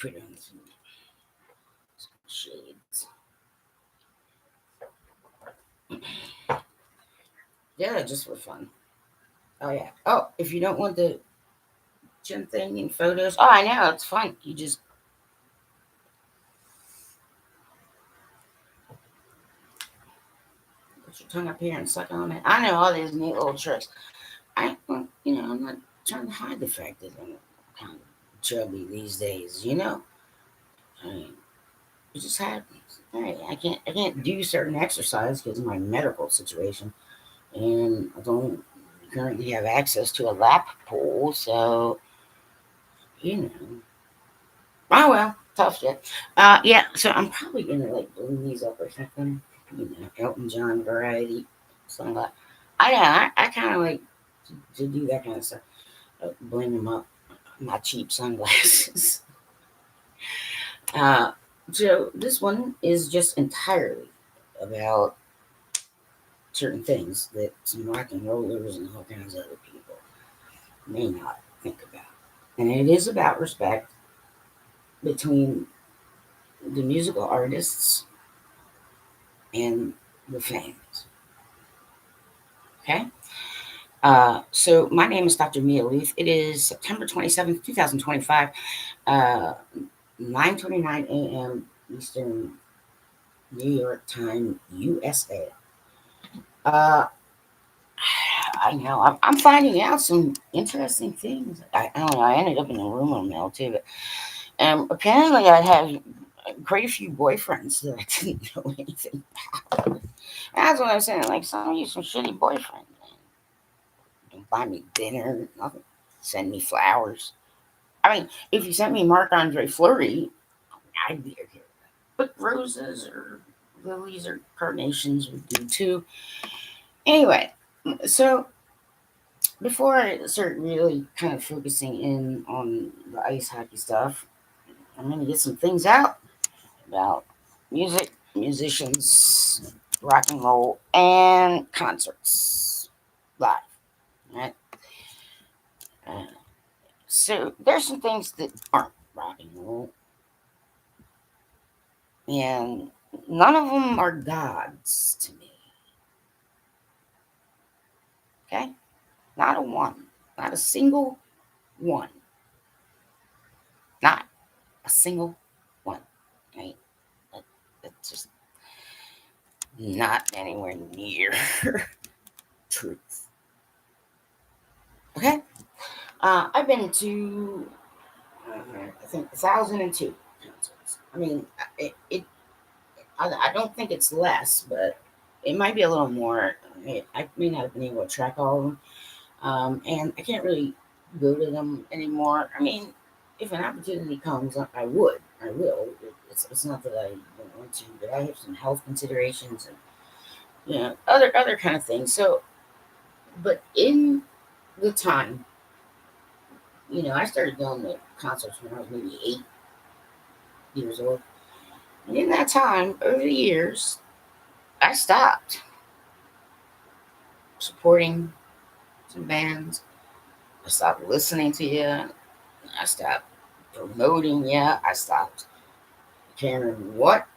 put on some shades. Yeah, just for fun. Oh yeah. Oh, if you don't want the gym thing in photos, oh I know it's fun. You just put your tongue up here and suck on it. I know all these neat little tricks. I'm not trying to hide the fact that I'm kind of chubby these days. I mean, it just happens. Hey, I can't do certain exercise because of my medical situation, and I don't currently have access to a lap pool. So you know, oh well, tough shit. Yeah. So I'm probably gonna like bloom these up or something. Elton John variety, something like. I kind of like to do that kind of stuff. Blend them up. My cheap sunglasses. Uh, so this one is just entirely about certain things that some rock and rollers and all kinds of other people may not think about. And it is about respect between the musical artists and the fans. Okay? So my name is Dr. Mia Lueth. It is September 27th, 2025, 9:29 a.m. Eastern New York time, USA. Uh, I know. I'm finding out some interesting things. I don't know. I ended up in a rumor mill too, but apparently I have quite a few boyfriends that I didn't know anything about. That's what I'm saying. Like some of you, some shitty boyfriends. Don't buy me dinner, nothing. Send me flowers. I mean, if you sent me Marc Andre Fleury, I'd be okay. But roses or lilies or carnations would do too. Anyway, so before I start really kind of focusing in on the ice hockey stuff, I'm going to get some things out about music, musicians, rock and roll, and concerts live. Right? Uh, so there's some things that aren't rock and roll, and none of them are gods to me. Okay, not a one, not a single one, not a single one. Right? That's just not anywhere near truth. Okay, I've been to I think 1,002 concerts. I mean, I don't think it's less, but it might be a little more. I may not have been able to track all of them, and I can't really go to them anymore. I mean, if an opportunity comes, I would, I will. It's not that I don't want to, but I have some health considerations and other kind of things. So, but in the time, I started going to concerts when I was maybe 8 years old. And in that time, over the years, I stopped supporting some bands. I stopped listening to you. I stopped promoting you. I stopped caring what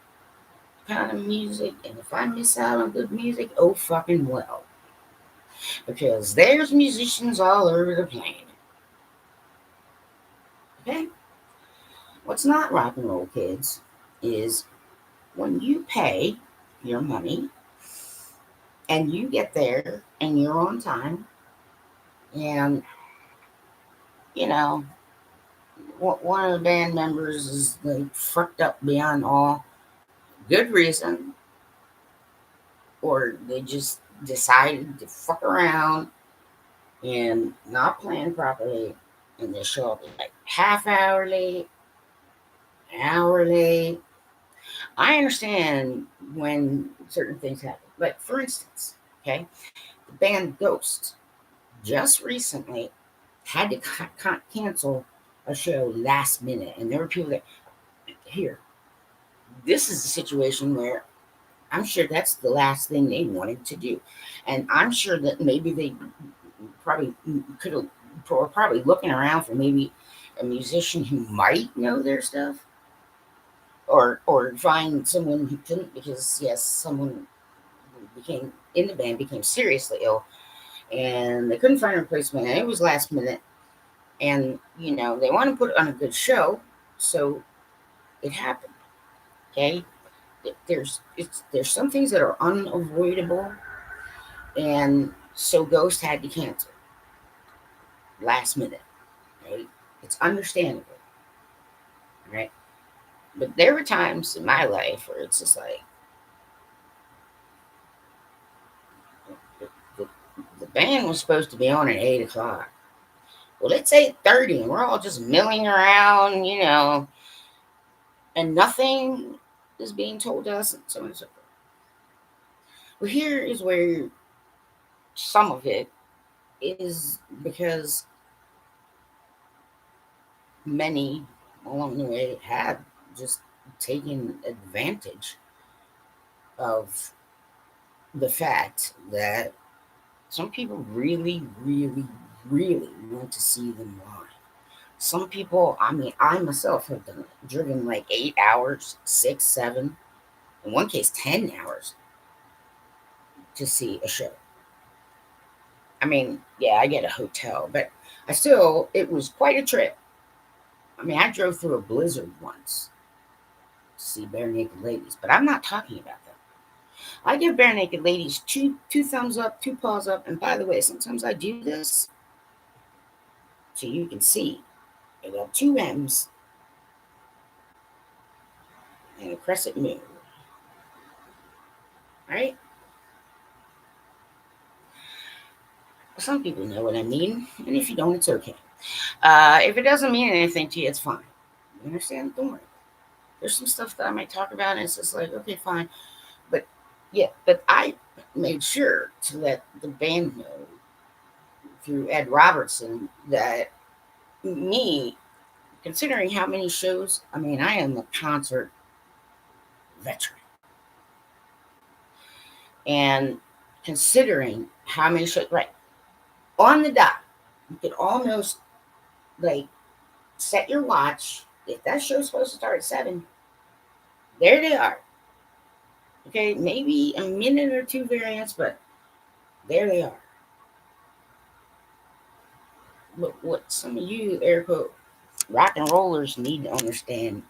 kind of music. And if I miss out on good music, oh fucking well. Because there's musicians all over the planet. Okay? What's not rock and roll, kids, is when you pay your money and you get there and you're on time and you know one of the band members is like fucked up beyond all good reason, or they just decided to fuck around and not plan properly, and they show up like half hour late, an hour late. I understand when certain things happen. Like, for instance, okay, the band Ghost just recently had to cancel a show last minute. And there were people that, here, this is a situation where I'm sure that's the last thing they wanted to do. And I'm sure that maybe they probably could have, were probably looking around for maybe a musician who might know their stuff, or find someone who couldn't, because yes, someone who became in the band became seriously ill, and they couldn't find a replacement, and it was last minute, and they want to put on a good show, so it happened. Okay, there's some things that are unavoidable, and so Ghost had to cancel last minute. Right, it's understandable. Right, but there were times in my life where it's just like the, the band was supposed to be on at 8 o'clock. Well, it's 8:30, and we're all just milling around, and nothing is being told us, and so on and so forth. Well, here is where some of it is because many along the way have just taken advantage of the fact that some people really, really, really want to see them live. Some people, I mean, I myself have done it, driven like 8 hours, six, seven, in one case, 10 hours to see a show. I mean, yeah, I get a hotel, but it was quite a trip. I mean, I drove through a blizzard once to see Bare Naked Ladies, but I'm not talking about that. I give Bare Naked Ladies two thumbs up, two paws up, and by the way, sometimes I do this so you can see. I got two M's and a crescent moon, right? Some people know what I mean, and if you don't, it's okay. If it doesn't mean anything to you, it's fine. You understand? Don't worry. There's some stuff that I might talk about, and it's just like, okay, fine. But yeah, but I made sure to let the band know through Ed Robertson that me, considering how many shows, I mean, I am a concert veteran. And considering how many shows, right, on the dot, you could almost like set your watch. If that show's supposed to start at 7, there they are. Okay, maybe a minute or two variance, but there they are. But what some of you air quote rock and rollers need to understand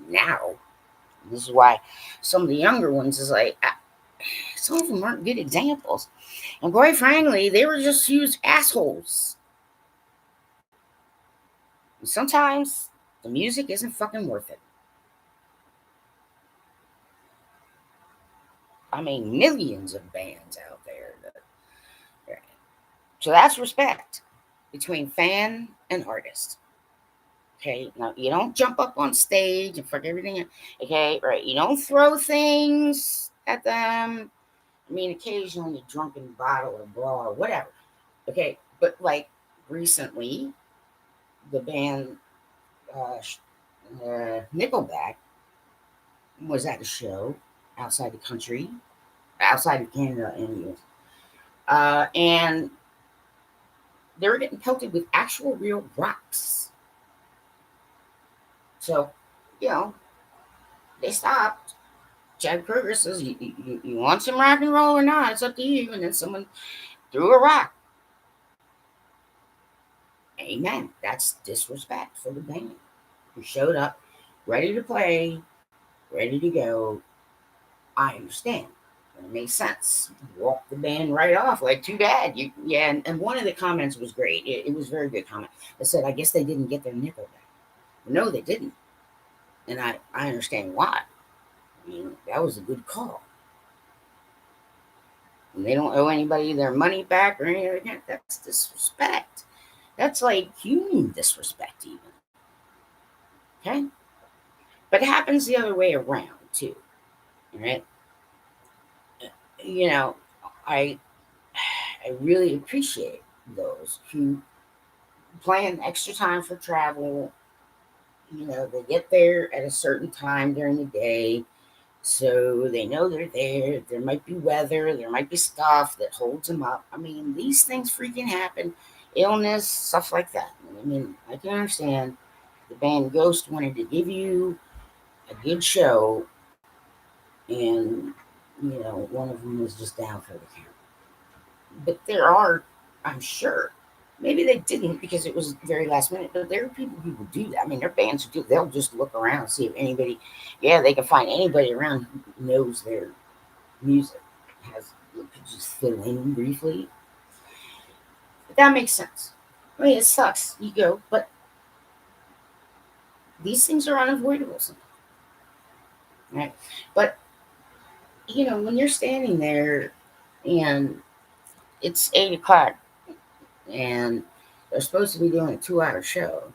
now, this is why some of the younger ones is like, some of them aren't good examples. And quite frankly, they were just huge assholes. And sometimes the music isn't fucking worth it. I mean, millions of bands out there. So that's respect between fan and artist. Okay, now you don't jump up on stage and fuck everything. Okay, right? You don't throw things at them. I mean, occasionally a drunken bottle or brawl or whatever. Okay, but like recently, the band Nickelback was at a show outside the country, outside of Canada, anyways, and they were getting pelted with actual real rocks. So, you know, they stopped. Chad Kroger says, you want some rock and roll or not? It's up to you. And then someone threw a rock. Amen. That's disrespect for the band who showed up ready to play, ready to go. I understand. It makes sense. Walk the band right off. Like, too bad. Yeah, and one of the comments was great. It was a very good comment. It said, I guess they didn't get their nickel back. No, they didn't. And I understand why. I mean, that was a good call. And they don't owe anybody their money back or anything like that. That's disrespect. That's like human disrespect, even. Okay? But it happens the other way around, too. Right? You know, I really appreciate those who plan extra time for travel. You know, they get there at a certain time during the day, so they know they're there. There might be weather, there might be stuff that holds them up. I mean, these things freaking happen, illness, stuff like that. I mean, I can understand. the band Ghost wanted to give you a good show, and one of them was just down for the count. But there are, I'm sure, maybe they didn't because it was very last minute. But there are people who will do that. I mean, there are bands who do. They'll just look around and see if anybody, yeah, they can find anybody around who knows their music. Has could just fill in briefly. But that makes sense. I mean, it sucks. You go, but these things are unavoidable sometimes, right? But when you're standing there and it's 8 o'clock and they're supposed to be doing a 2 hour show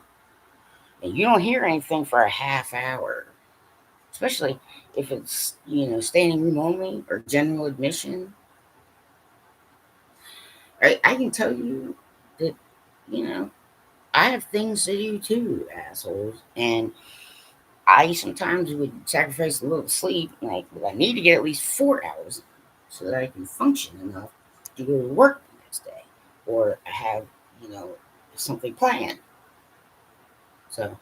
and you don't hear anything for a half hour, especially if it's, standing room only or general admission, right? I can tell you that, you know, I have things to do too, assholes. And I sometimes would sacrifice a little sleep. Like, I need to get at least 4 hours so that I can function enough to go to work the next day or have, you know, something planned. So,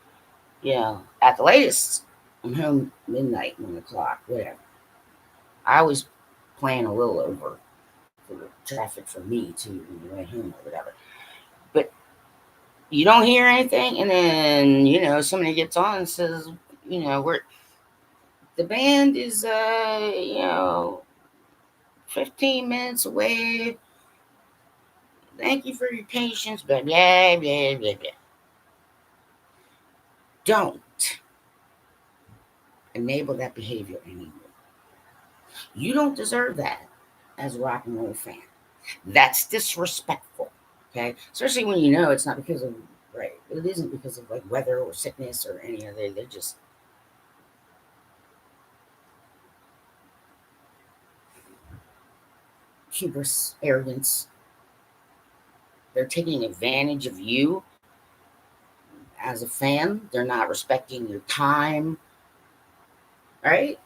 at the latest, I'm home midnight, 1 o'clock, whatever. I always plan a little over for the traffic for me too on the way home or whatever. But you don't hear anything, and then somebody gets on and says, we're the band is 15 minutes away. Thank you for your patience, blah blah blah blah blah. Don't enable that behavior anymore. You don't deserve that as a rock and roll fan. That's disrespectful. Okay, especially when it's not because of right. It isn't because of like weather or sickness or any other. They're just hubris, arrogance. They're taking advantage of you as a fan. They're not respecting your time, right?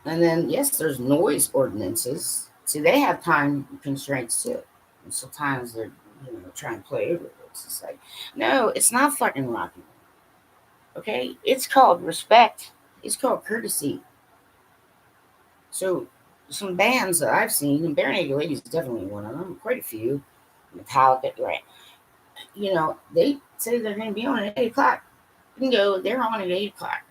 And then yes, there's noise ordinances. See, they have time constraints too. And sometimes they're trying to play over it. It's just like, no, it's not fucking rock and roll. Okay, it's called respect. It's called courtesy. So some bands that I've seen, and Bare Naked Ladies is definitely one of them. Quite a few. Metallica, right? They say they're going to be on at 8 o'clock. You can go. They're on at 8 o'clock.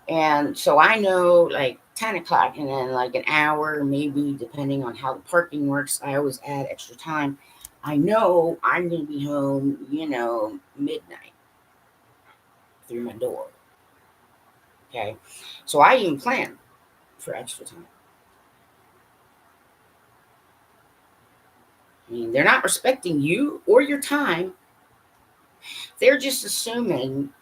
And so I know like 10 o'clock and then like an hour, maybe depending on how the parking works. I always add extra time. I know I'm going to be home, midnight through my door. Okay. So I even plan for extra time. I mean, they're not respecting you or your time. They're just assuming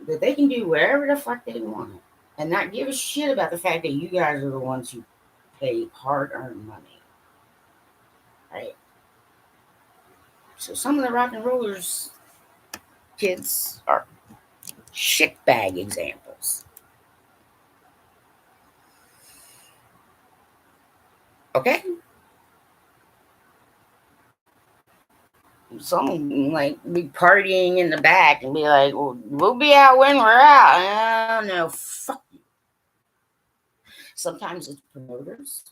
that they can do whatever the fuck they want and not give a shit about the fact that you guys are the ones who pay hard earned money. Right? So some of the rock and rollers kids are shitbag examples. Okay? Some like be partying in the back and be like, well, we'll be out when we're out. Oh no, fuck you. Sometimes it's promoters.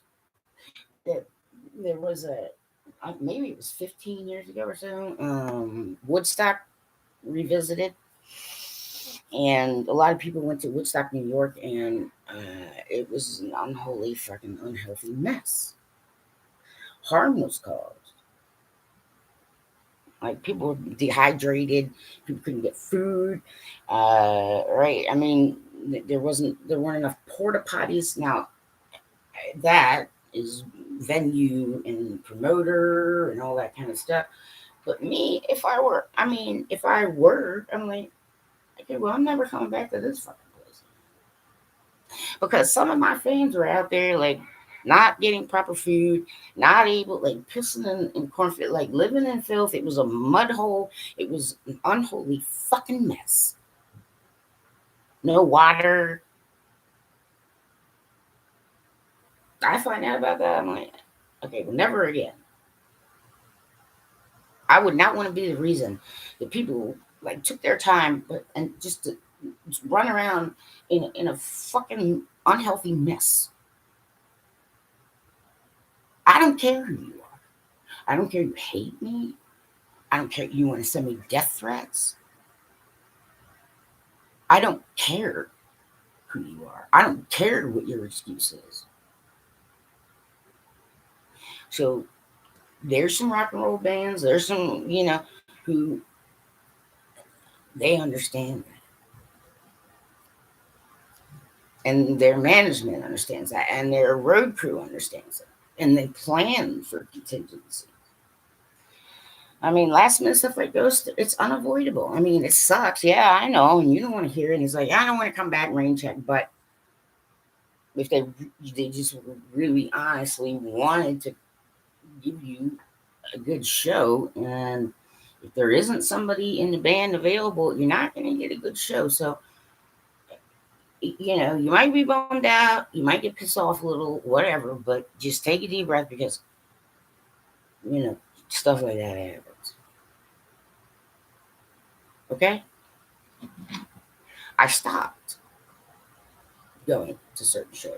That there was maybe it was 15 years ago or so. Woodstock revisited, and a lot of people went to Woodstock, New York, and it was an unholy, fucking unhealthy mess. Harm was caused. Like people were dehydrated, people couldn't get food. Right? I mean, there weren't enough porta potties. Now that is venue and promoter and all that kind of stuff. But me, if I were, I'm like, okay, well, I'm never coming back to this fucking place because some of my fans were out there like not getting proper food, not able, like pissing in cornfield, like living in filth. It was a mud hole. It was an unholy fucking mess. No water. I find out about that. I'm like, okay, well, never again. I would not want to be the reason that people like took their time, and just to run around in a fucking unhealthy mess. I don't care who you are. I don't care you hate me. I don't care you want to send me death threats. I don't care who you are. I don't care what your excuse is. So there's some rock and roll bands. There's some, who they understand that, and their management understands that, and their road crew understands it, and they plan for contingency. I mean, last minute stuff like ghost, it's unavoidable. I mean, it sucks. Yeah, I know, and you don't want to hear it. And it's like, I don't want to come back and rain check, but if they just really honestly wanted to give you a good show, and if there isn't somebody in the band available, you're not going to get a good show. So, you might be bummed out, you might get pissed off a little, whatever, but just take a deep breath, because stuff like that happens. Okay? I stopped going to certain shows.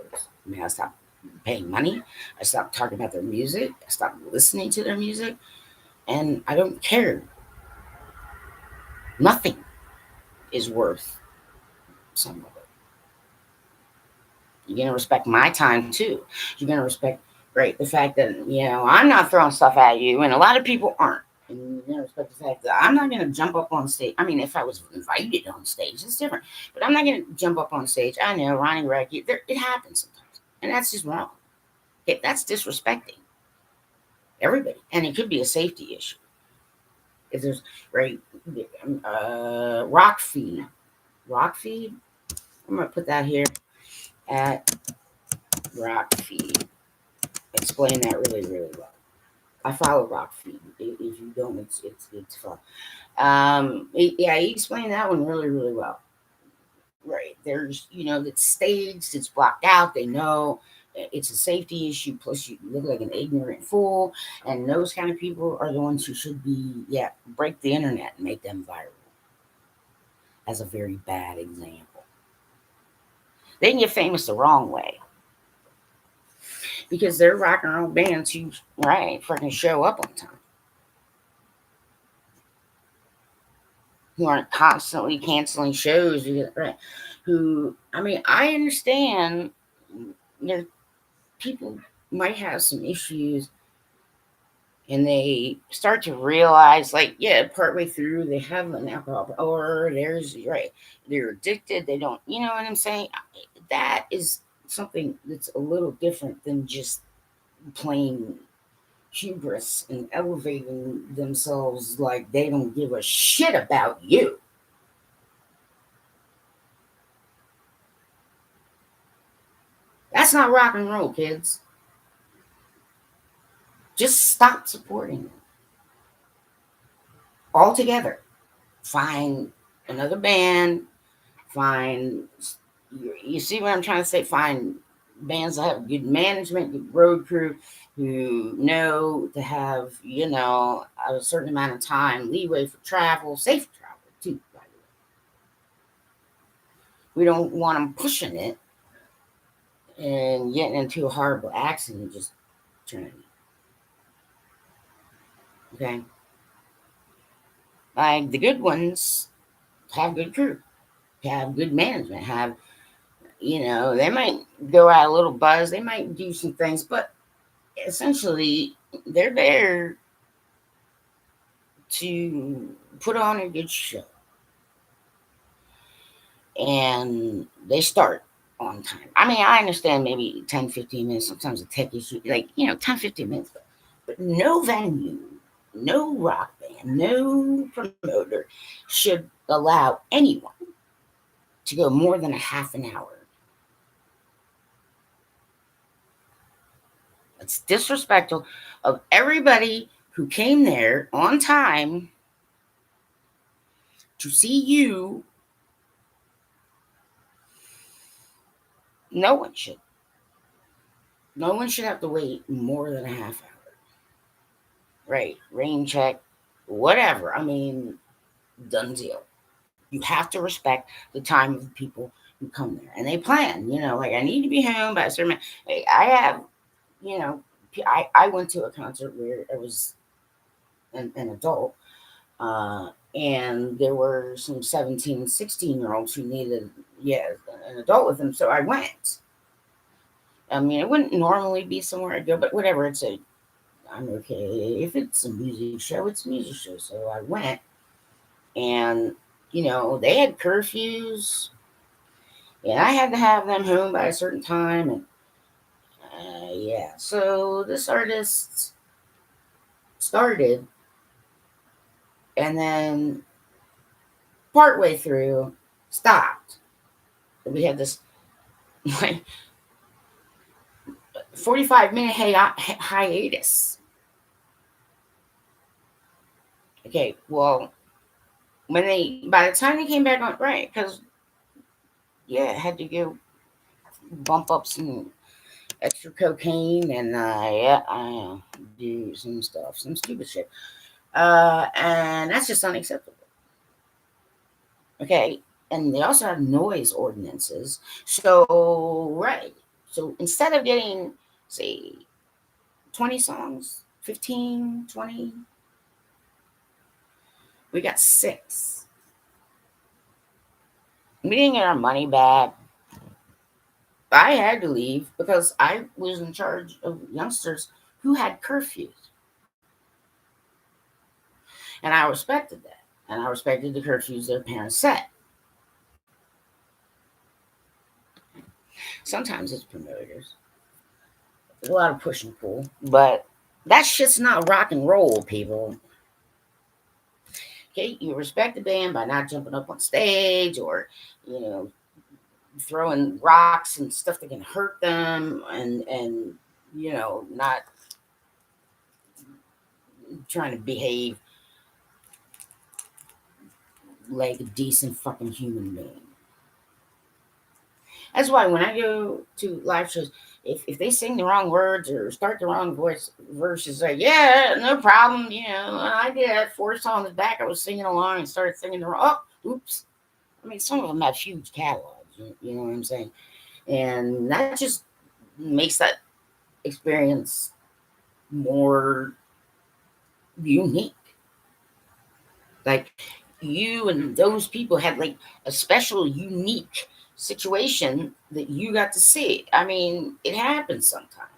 I mean, I stopped paying money. I stopped talking about their music. I stopped listening to their music. And I don't care. Nothing is worth some of it. You're going to respect my time too. You're going to respect, right, the fact that, I'm not throwing stuff at you, and a lot of people aren't. And you're going to respect the fact that I'm not going to jump up on stage. I mean, if I was invited on stage, it's different. But I'm not going to jump up on stage. I know, Ronnie Racky, it happens sometimes. And that's just wrong. That's disrespecting everybody. And it could be a safety issue. If there's, right, rock feed. Rock feed, I'm going to put that here at rock feed. Explain that really, really well. I follow rock feed. If you don't, it's fun. Yeah, he explained that one really, really well. Right. There's, it's staged, it's blocked out. They know it's a safety issue. Plus, you look like an ignorant fool. And those kind of people are the ones who should be, break the internet and make them viral. As a very bad example. They can get famous the wrong way. Because they're rock and roll bands who, right, freaking show up on time. Who aren't constantly canceling shows, right? Who, I mean, I understand people might have some issues, and they start to realize, like, partway through they have an alcohol, or they're addicted. They don't, you know what I'm saying? That is something that's a little different than just plain hubris and elevating themselves like they don't give a shit about you. That's not rock and roll, kids. Just stop supporting them altogether. Find another band. Find, you see what I'm trying to say? Find bands that have good management, good road crew, who know to have, a certain amount of time leeway for travel, safe travel too, by the way. We don't want them pushing it and getting into a horrible accident and just turning. Okay? Like the good ones have good crew, have good management, have, they might go out a little buzz, they might do some things, but essentially they're there to put on a good show. And they start on time. I mean, I understand maybe 10, 15 minutes, sometimes a tech issue, like, 10, 15 minutes, but no venue, no rock band, no promoter should allow anyone to go more than a half an hour. It's disrespectful of everybody who came there on time to see you. No one should. No one should have to wait more than a half hour. Right. Rain check. whatever. I mean, done deal. You have to respect the time of the people who come there, and they plan. Like I need to be home by a certain. I have, you know, I went to a concert where it was an adult, and there were some 17, 16-year-olds who needed, an adult with them. So I went. I mean, it wouldn't normally be somewhere I go, but whatever. I'm okay. If it's a music show, it's a music show. So I went, and they had curfews, and I had to have them home by a certain time, and yeah. So this artist started, and then partway through stopped. We had this like 45-minute hiatus. Okay, well, by the time they came back on, right? Because I had to go bump up some extra cocaine, and I do some stuff, some stupid shit, and that's just unacceptable. Okay, and they also have noise ordinances. So right, so instead of getting, say, 20 songs, 15, 20, we got 6. We didn't get our money back. I had to leave because I was in charge of youngsters who had curfews. And I respected that. And I respected the curfews their parents set. Sometimes it's promoters. There's a lot of push and pull. But that shit's not rock and roll, people. Okay, you respect the band by not jumping up on stage, or, throwing rocks and stuff that can hurt them, and not trying to behave like a decent fucking human being. That's why when I go to live shows, if they sing the wrong words or start the wrong verses, like, yeah, no problem. I did have 4 songs back. I was singing along and started singing the wrong. Oh, oops. I mean, some of them have huge catalogs. You know what I'm saying? And that just makes that experience more unique. Like, you and those people had like a special, unique situation that you got to see. I mean, it happens sometimes.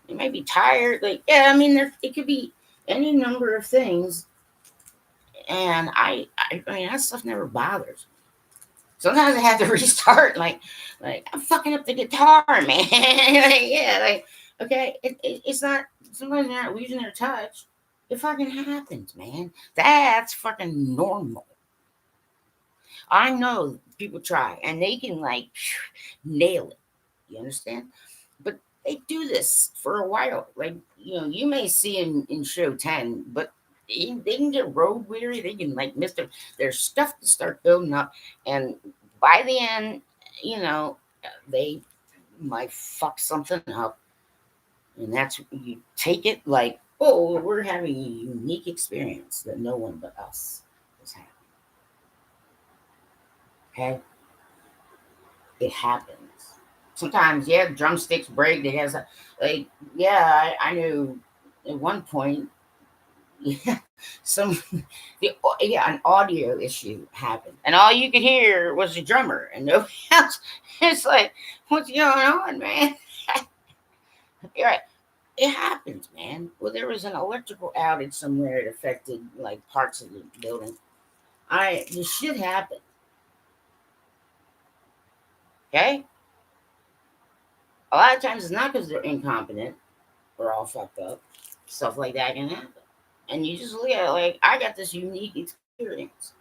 You may be tired. Like, I mean, it could be any number of things. And I mean, that stuff never bothers me. Sometimes I have to restart. Like I'm fucking up the guitar, man. Like, okay, it's not. Sometimes they're not losing their touch. It fucking happens, man. That's fucking normal. I know people try and they can like nail it. You understand? But they do this for a while. Like, you may see in show 10, but they can get road weary. They can like miss their stuff to start building up. And by the end, they might fuck something up. And that's, you take it like, oh, we're having a unique experience that no one but us is having. Okay? It happens. Sometimes, drumsticks break. It has like, I knew at one point, yeah, some an audio issue happened, and all you could hear was the drummer and nobody else. It's like, what's going on, man? You're right. It happens, man. Well, there was an electrical outage somewhere. It affected like parts of the building. This shit happened. Okay. A lot of times it's not because they're incompetent or all fucked up. Stuff like that can happen. And you just look at it like, I got this unique experience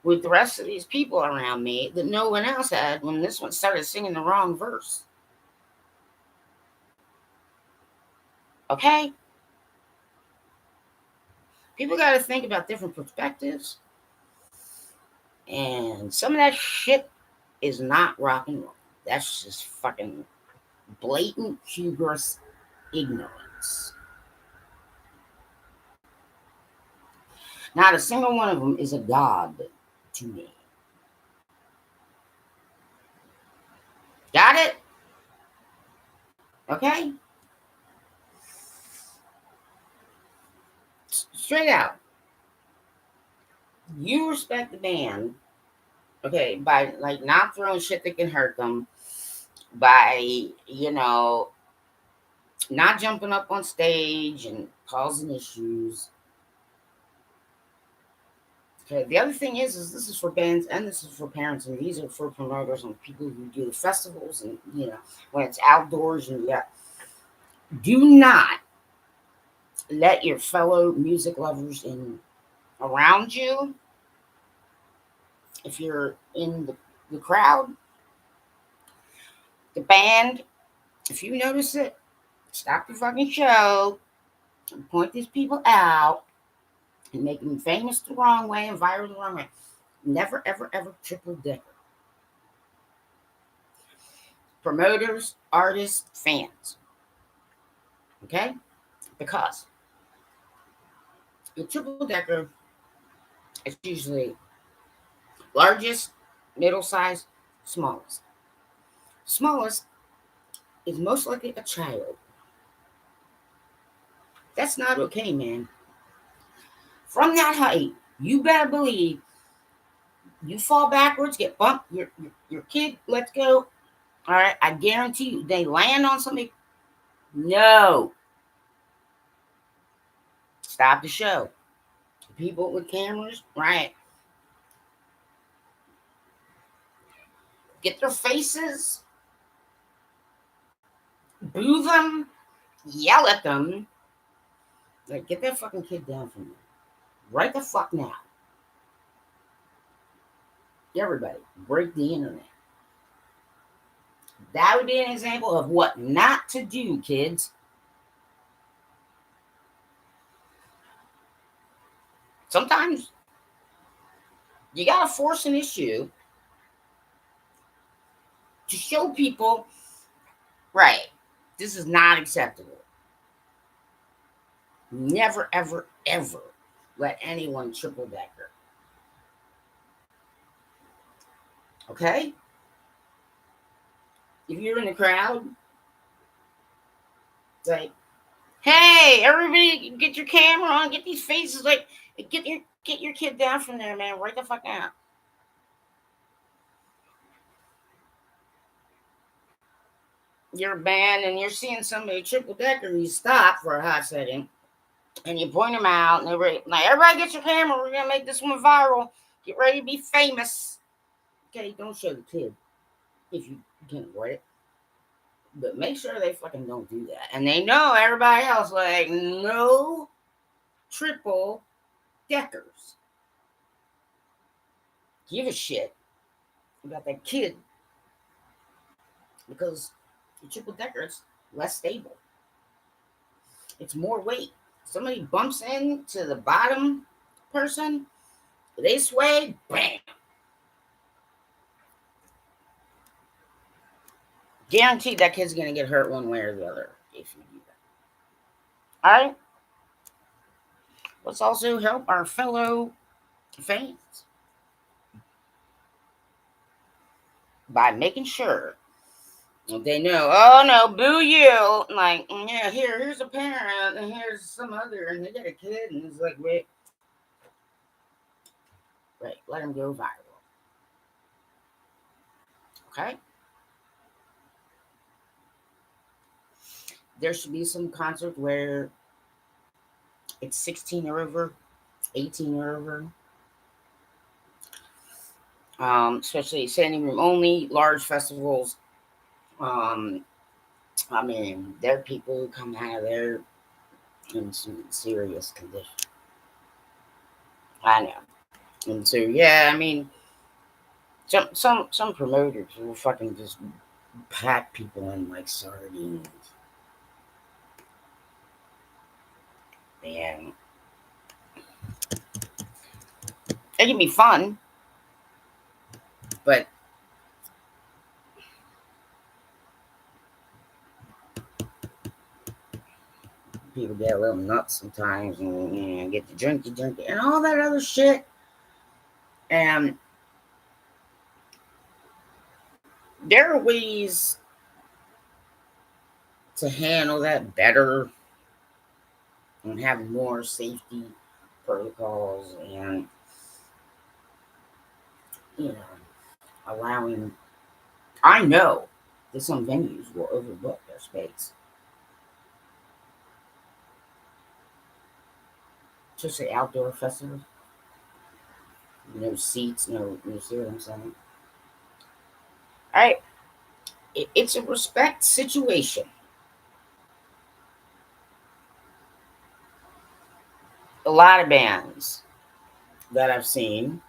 with the rest of these people around me that no one else had when this one started singing the wrong verse. Okay? People got to think about different perspectives. And some of that shit is not rock and roll. That's just fucking blatant hubris ignorance. Not a single one of them is a god to me. Got it? Okay? Straight out. You respect the band, okay, by like not throwing shit that can hurt them, by, not jumping up on stage and causing issues. Okay, the other thing is this is for bands and this is for parents, and these are for promoters and people who do the festivals, and when it's outdoors, and yeah, do not let your fellow music lovers in around you, if you're in the crowd, the band, if you notice it, stop the fucking show and point these people out and make them famous the wrong way and viral the wrong way. Never, ever, ever triple decker. Promoters, artists, fans. Okay? Because the triple decker is usually largest, middle size, smallest. Smallest is most likely a child. That's not okay, man. From that height, you better believe you fall backwards, get bumped, your kid lets go. All right, I guarantee you, they land on something. No. Stop the show. People with cameras, right? Get their faces, boo them, yell at them. Like, get that fucking kid down from me. Right the fuck now. Everybody, break the internet. That would be an example of what not to do, kids. Sometimes you gotta force an issue to show people, right, this is not acceptable. Never, ever, ever let anyone triple decker. Okay? If you're in the crowd, it's like, hey, everybody, get your camera on, get these faces, like, get your kid down from there, man. Right the fuck out. You're a band and you're seeing somebody triple decker, you stop for a hot second and you point them out, and everybody get your camera. We're gonna make this one viral. Get ready to be famous. Okay, don't show the kid if you can avoid it, but make sure they fucking don't do that. And they know everybody else, like, no triple deckers. Give a shit about that kid, because the triple decker is less stable. It's more weight. Somebody bumps into the bottom person, they sway, bam. Guaranteed that kid's gonna get hurt one way or the other if you do that. Alright? Let's also help our fellow fans by making sure they know, oh no, boo you. Like, yeah, here's a parent, and here's some other, and they got a kid, and it's like, wait, let them go viral. Okay? There should be some concert where it's 16 or over, 18 or over. Especially standing room only, large festivals. I mean, there are people who come out of there in some serious condition. I know. And so, yeah, I mean, some promoters will fucking just pack people in like sardines. And it can be fun, but people get a little nuts sometimes and get to drink, and all that other shit. And there are ways to handle that better and have more safety protocols and, you know, allowing. I know that some venues will overbook their space. Just say outdoor festivals, no seats, no, you see what I'm saying? All right, it's a respect situation. A lot of bands that I've seen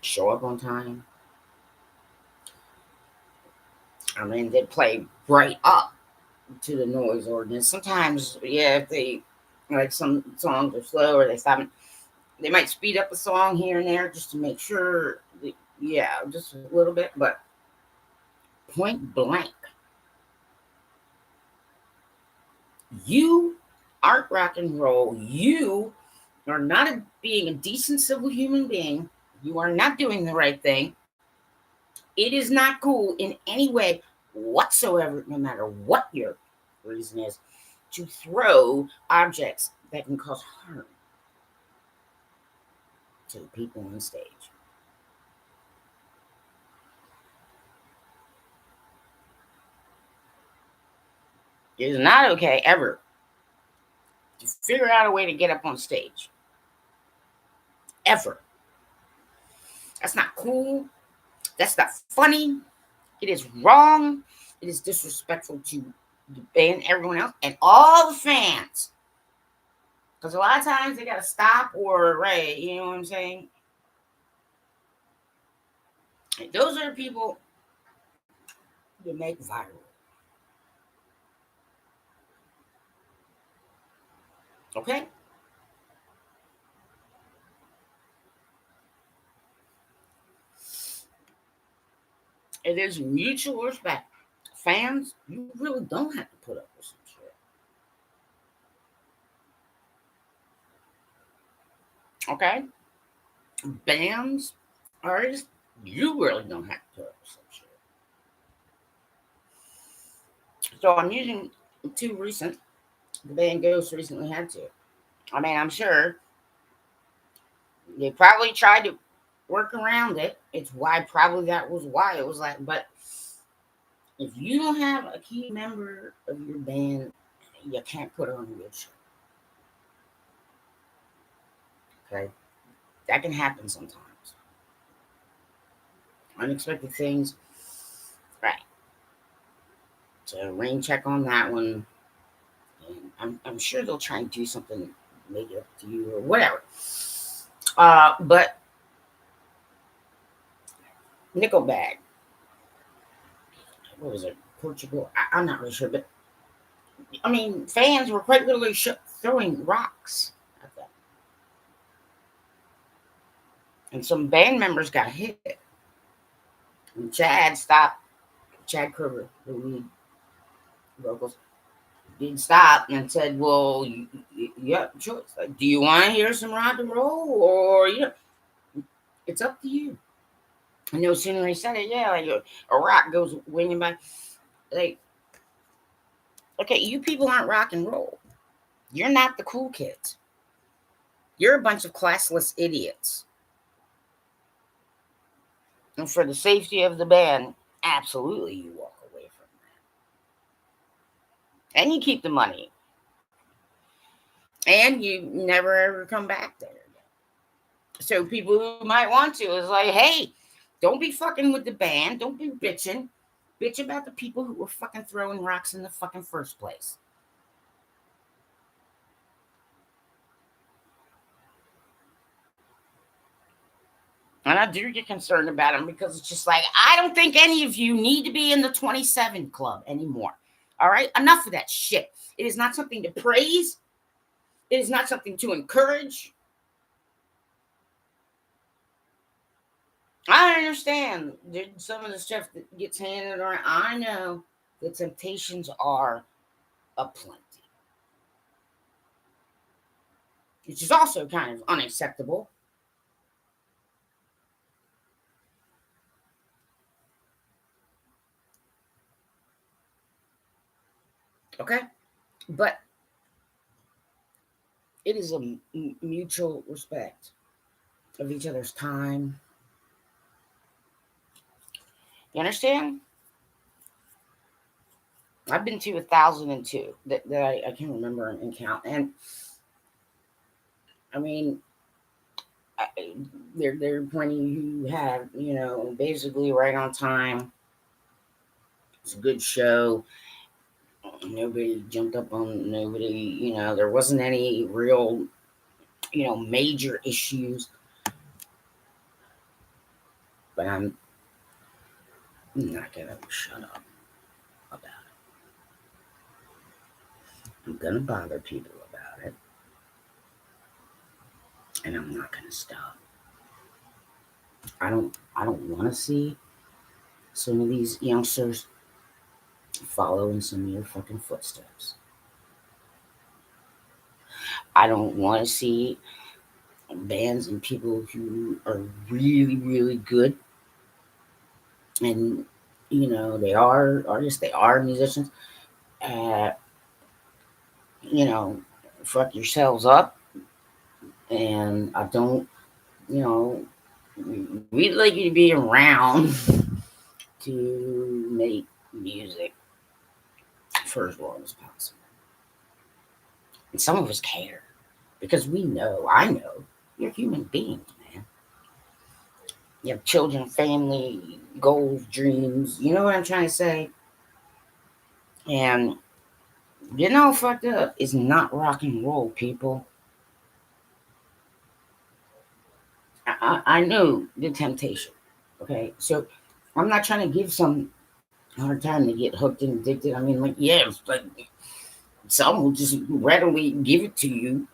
show up on time. I mean, they play right up to the noise ordinance. Sometimes, yeah, if they like some songs are slow or they stop, they might speed up a song here and there just to make sure. Yeah, just a little bit, but point blank, you aren't rock and roll. You are not being a decent civil human being. You are not doing the right thing. It is not cool in any way whatsoever, no matter what your reason is, to throw objects that can cause harm to the people on the stage. It is not okay ever to figure out a way to get up on stage. Ever. That's not cool. That's not funny. It is wrong. It is disrespectful to the band, everyone else, and all the fans. Because a lot of times they got to stop or, right, you know what I'm saying? Those are the people that make viral. Okay? It is mutual respect. Fans, you really don't have to put up with some shit. Okay? Bands, artists, you really don't have to put up with some shit. So I'm using two recent. The band Ghost recently had to. I mean, I'm sure they probably tried to work around it. It's why probably that was why it was like, but if you don't have a key member of your band, you can't put on a good show. Okay? That can happen sometimes. Unexpected things. Right. So rain check on that one. And I'm sure they'll try and do something, make it up to you or whatever. But Nickelback, what was it? Portugal? I'm not really sure, but I mean, fans were quite literally throwing rocks at them, and some band members got hit. And Chad stopped. Chad Kroger, the lead vocals, did stop and said, "Well, you have a choice. Like, do you want to hear some rock and roll, or it's up to you." And no sooner he said it, yeah, like a rock goes winging by. Like, okay, you people aren't rock and roll. You're not the cool kids. You're a bunch of classless idiots. And for the safety of the band, absolutely you walk away from that. And you keep the money. And you never ever come back there again. So people who might want to is like, hey, don't be fucking with the band. Don't be bitching. Bitch about the people who were fucking throwing rocks in the fucking first place. And I do get concerned about them because it's just like, I don't think any of you need to be in the 27 club anymore. All right? Enough of that shit. It is not something to praise. It is not something to encourage. I understand some of the stuff that gets handed around. I know the temptations are aplenty. which is also kind of unacceptable. Okay, but it is a mutual respect of each other's time. You understand? I've been to 1,002 that I can remember and count. And I mean, there are plenty who have, basically right on time. It's a good show. Nobody jumped up on nobody. There wasn't any real, major issues. But I'm not gonna shut up about it. I'm gonna bother people about it, and I'm not gonna stop. I don't want to see some of these youngsters follow in some of your fucking footsteps. I don't want to see bands and people who are really, really good, and they are artists, they are musicians. Uh, you know, fuck yourselves up, and I don't. You know, we'd like you to be around to make music for as long as possible. And some of us care because we know, I know, you're human beings, man. You have children, family, goals, dreams. You know what I'm trying to say? And getting all fucked up is not rock and roll, people. I know the temptation. Okay, so I'm not trying to give some hard time to get hooked and addicted. I mean, like, yeah, but some will just readily give it to you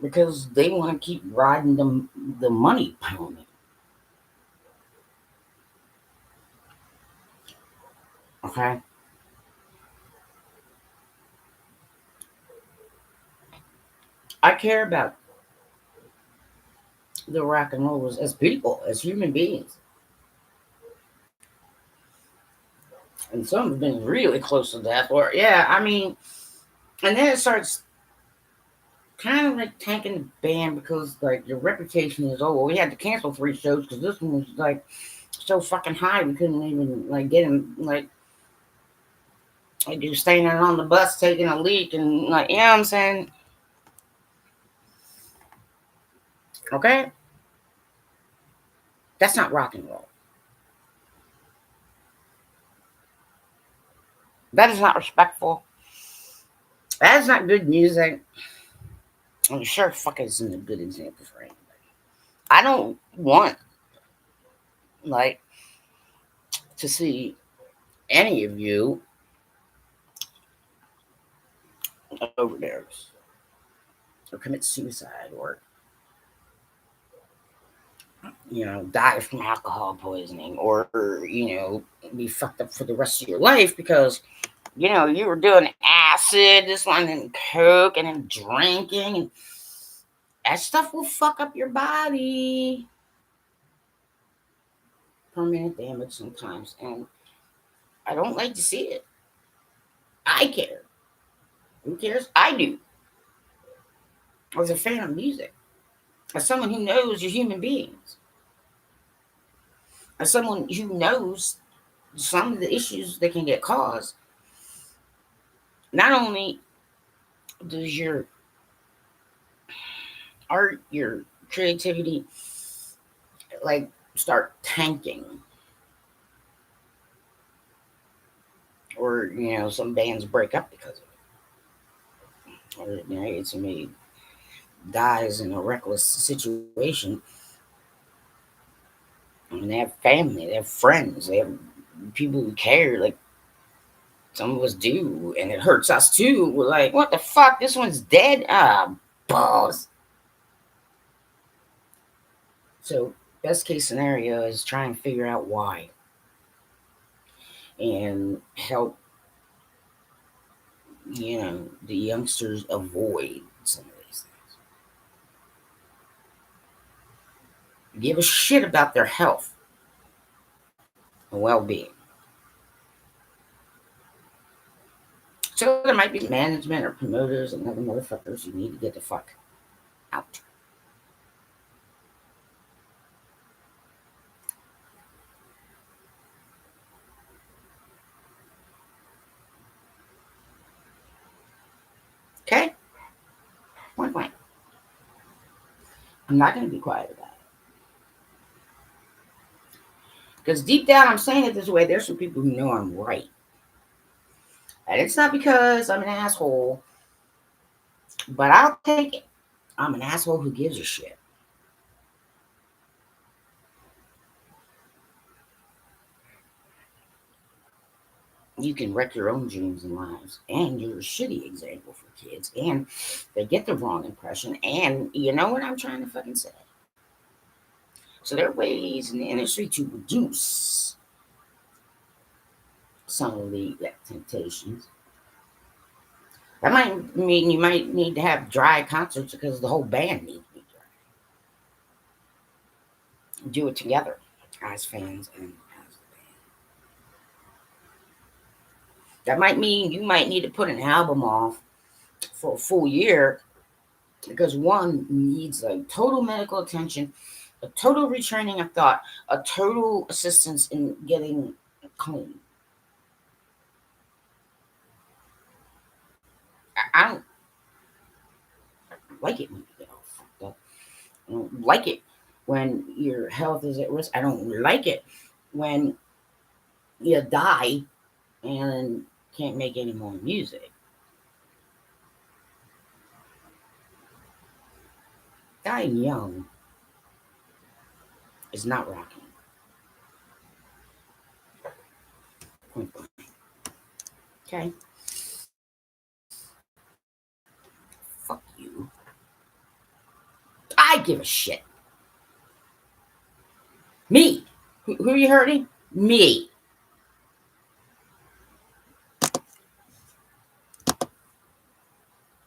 because they want to keep riding the money pony. Okay, I care about the rock and rollers as people, as human beings, and some have been really close to death. Or yeah, I mean, and then it starts kind of like tanking the band because like your reputation is, oh well, we had to cancel 3 shows because this one was like so fucking high we couldn't even like get him like you standing on the bus taking a leak and like, you know what I'm saying? Okay, that's not rock and roll. That is not respectful. That is not good music. And sure, fuck isn't a good example for anybody. I don't want like to see any of you overdose or commit suicide or die from alcohol poisoning or be fucked up for the rest of your life because you were doing acid, this one, and coke, and then drinking, and that stuff will fuck up your body. Permanent damage sometimes, and I don't like to see it. I care. Who cares? I do. As a fan of music, as someone who knows you're human beings, as someone who knows some of the issues that can get caused, not only does your art, your creativity, like start tanking, or some bands break up because of it, or somebody dies in a reckless situation. I mean, they have family, they have friends, they have people who care. Like some of us do, and it hurts us too. We're like, what the fuck? This one's dead. Ah, balls. So, best case scenario is try and figure out why and help the youngsters avoid some of these things. give a shit about their health and well-being. So there might be management or promoters and other motherfuckers you need to get the fuck out. Okay? Point blank. I'm not going to be quiet about it. Because deep down, I'm saying it this way. There's some people who know I'm right. And it's not because I'm an asshole, but I'll take it. I'm an asshole who gives a shit. You can wreck your own dreams and lives, and you're a shitty example for kids, and they get the wrong impression, and you know what I'm trying to fucking say. So there are ways in the industry to reduce some of the temptations. That might mean you might need to have dry concerts because the whole band needs to be dry. Do it together as fans and as the band. That might mean you might need to put an album off for a full year because one needs like total medical attention, a total retraining of thought, a total assistance in getting clean. I don't like it when you get all fucked up. I don't like it when your health is at risk. I don't like it when you die and can't make any more music. Dying young is not rocking. Point blank. Okay? Fuck you. I give a shit. Me. Who are you hurting? Me.